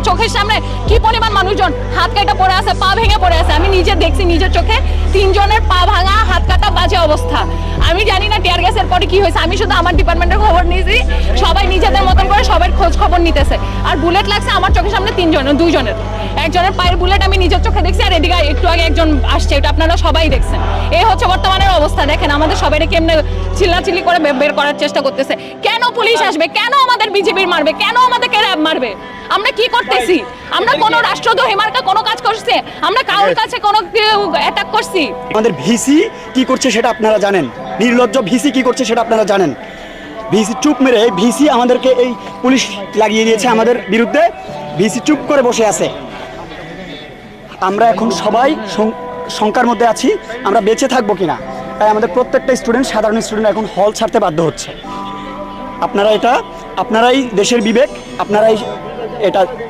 চোখের সামনে কি পরিমাণ মানুষজন হাত কাটা পড়ে আছে, পা ভেঙে পড়ে আছে। আমি নিজে দেখছি নিজের চোখে 3 জনের পা ভাঙা, হাত কাটা, বাজে অবস্থা। আমি জানি না টিয়ার গ্যাসের পরে কি হয়েছে, আমি শুধু আমার ডিপার্টমেন্টের খবর নিয়েছি। সবাই নিজেদের মতন করে সবার খোঁজ খবর নিতেছে। আর বুলেট লাগছে আমার চোখের সামনে 2 জনের। একজনের পায়ের বুলেট আমি নিজের চোখে দেখছি, আর এদিকে একটু আগে একজন আসছে, এটা আপনারা সবাই দেখছেন। এই হচ্ছে বর্তমানের অবস্থা। দেখেন আমাদের সবাইকে কেমনে চিল্লাচিল্লি করে বের করার চেষ্টা করতেছে। কেন পুলিশ আসবে, কেন আমাদের বিজেপির মারবে, কেন আমাদেরকে র্যাব মারবে? আমরা কি করতেছি? আমরা কোনো রাষ্ট্রদ্রোহী মার্কা কোনো কাজ করছি? আমরা কারোর কাছে কোনো অ্যাটাক করছি? আমাদের ভিসি কি করছে সেটা আপনারা জানেন, নির্লজ্জ ভিসি কি করছে সেটা আপনারা জানেন। ভিসি চুপ মেরে, ভিসি আমাদেরকে এই পুলিশ লাগিয়ে দিয়েছে আমাদের বিরুদ্ধে, ভিসি চুপ করে বসে আছে। আমরা এখন সবাই শঙ্কার মধ্যে আছি আমরা বেঁচে থাকবো কিনা। তাই আমাদের প্রত্যেকটা স্টুডেন্ট, সাধারণ স্টুডেন্ট এখন হল ছাড়তে বাধ্য হচ্ছে। আপনারাই দেশের বিবেক, আপনারাই এটা